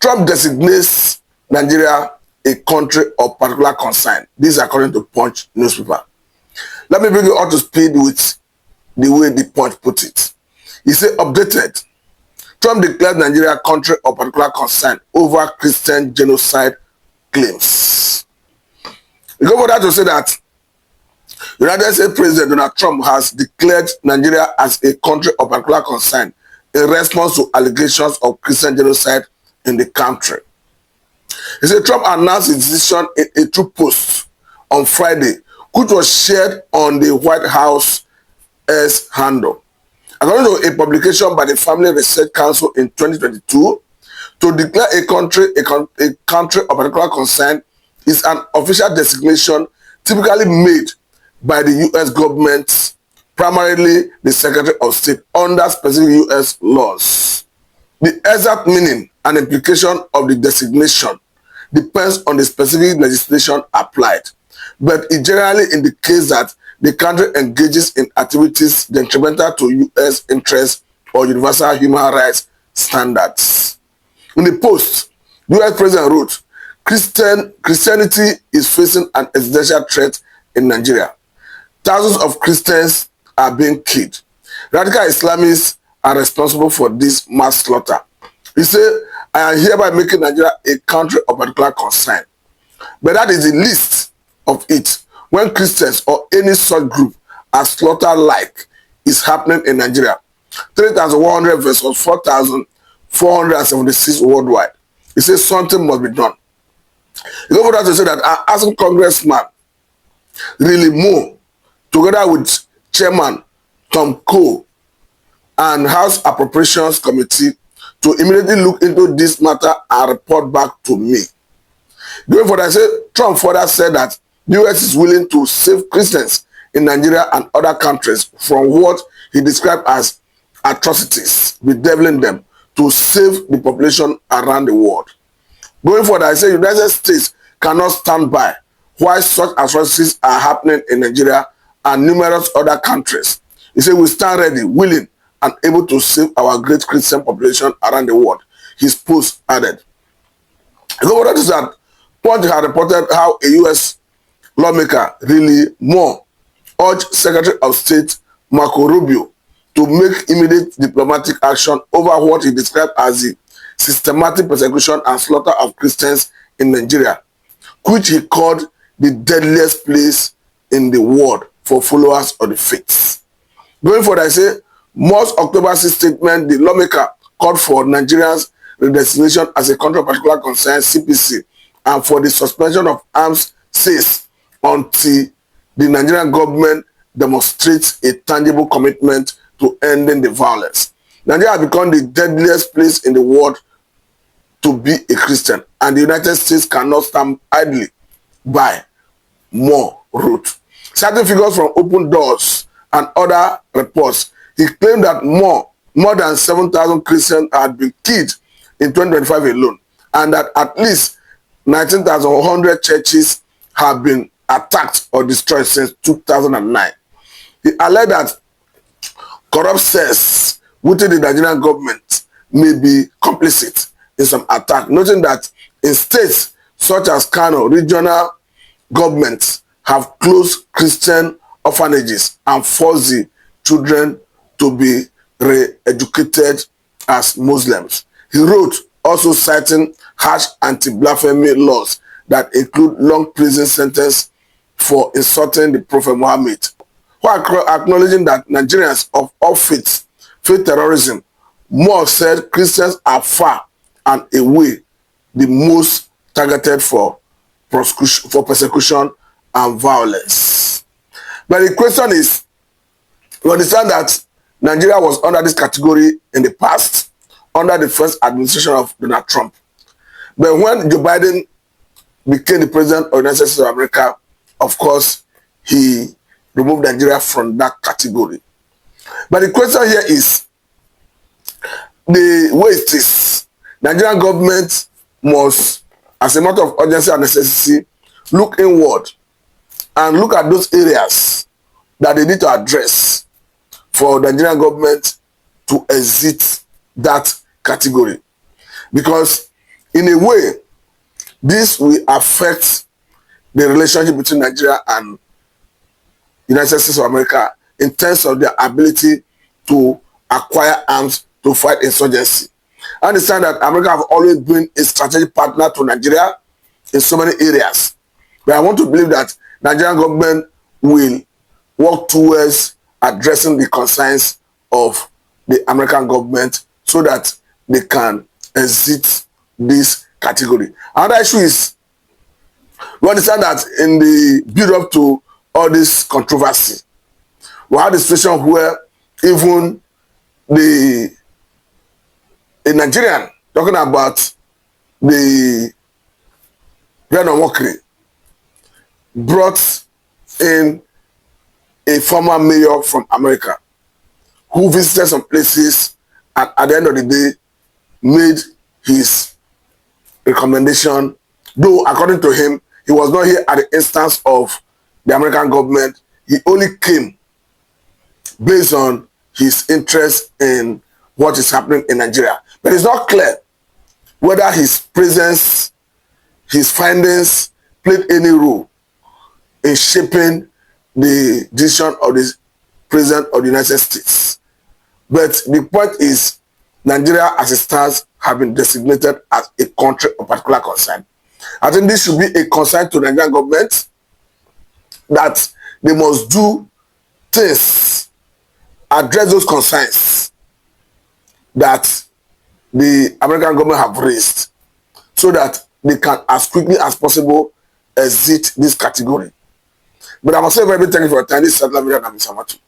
Trump designates Nigeria a country of particular concern. This is according to Punch newspaper. Let me bring you up to speed with the way the Punch put it. He said, updated. Trump declared Nigeria a country of particular concern over Christian genocide claims. We go further to say that United States President Donald Trump has declared Nigeria as a country of particular concern in response to allegations of Christian genocide in the country. He said Trump announced his decision in a true post on Friday, which was shared on the White House's handle. According to a publication by the Family Research Council in 2022, to declare a country of particular concern is an official designation typically made by the U.S. government, primarily the Secretary of State, under specific U.S. laws. The exact meaning and implication of the designation depends on the specific legislation applied, but it generally indicates that the country engages in activities detrimental to U.S. interests or universal human rights standards. In the post, U.S. President wrote, Christianity is facing an existential threat in Nigeria. Thousands of Christians are being killed. Radical Islamists are responsible for this mass slaughter. He said, I am hereby making Nigeria a country of particular concern. But that is the least of it. When Christians or any such group are slaughtered like is happening in Nigeria, 3,100 versus 4,476 worldwide. He says something must be done. He goes further to say that I'm asking Congressman Really Moore, together with Chairman Tom Cole and House Appropriations Committee, to immediately look into this matter and report back to me. Going further, Trump further said that the U.S. is willing to save Christians in Nigeria and other countries from what he described as atrocities, bedeviling them, to save the population around the world. Going further, I say the United States cannot stand by while such atrocities are happening in Nigeria and numerous other countries. He said we stand ready, willing, and able to save our great Christian population around the world. His post added. So what is that? Punch had reported how a U.S. lawmaker, Really Moore, urged Secretary of State Marco Rubio to make immediate diplomatic action over what he described as the systematic persecution and slaughter of Christians in Nigeria, which he called the deadliest place in the world for followers of the faith. Going forward, I say, Moore's October 6 statement, the lawmaker called for Nigeria's redesignation as a country of particular concern, CPC, and for the suspension of arms sales until the Nigerian government demonstrates a tangible commitment to ending the violence. Nigeria has become the deadliest place in the world to be a Christian, and the United States cannot stand idly by, Moore wrote. Certain figures from Open Doors and other reports, he claimed that more than 7,000 Christians had been killed in 2025 alone, and that at least 19,100 churches have been attacked or destroyed since 2009. He alleged that corrupt cells within the Nigerian government may be complicit in some attack, noting that in states such as Kano, regional governments have closed Christian orphanages and forced the children to be re-educated as Muslims. He wrote, also citing harsh anti-blasphemy laws that include long prison sentence for insulting the Prophet Muhammad, while acknowledging that Nigerians of all faiths face terrorism. Moore said Christians are far and away the most targeted for persecution and violence. But the question is, we understand that Nigeria was under this category in the past, under the first administration of Donald Trump. But when Joe Biden became the president of the United States of America, of course, he removed Nigeria from that category. But the question here is, the way it is, Nigerian government must, as a matter of urgency and necessity, look inward and look at those areas that they need to address for the Nigerian government to exit that category. Because In a way, this will affect the relationship between Nigeria and United States of America in terms of their ability to acquire arms to fight insurgency. I understand that America have always been a strategic partner to Nigeria in so many areas. But I want to believe that Nigerian government will work towards addressing the concerns of the American government so that they can exit this category. Another issue is, we understand that in the build-up to all this controversy, we had a situation where even a Nigerian talking about the Brandon Mokri brought in a former mayor from America who visited some places and at the end of the day made his recommendation, though according to him, he was not here at the instance of the American government. He only came based on his interest in what is happening in Nigeria. But it's not clear whether his presence, his findings played any role in shaping the decision of the President of the United States. But the point is, Nigeria as it stands have been designated as a country of particular concern. I think this should be a concern to the Nigerian government, that they must do things, address those concerns that the American government have raised, so that they can as quickly as possible exit this category. But I must say very thank you for your time. This is Sadla Video.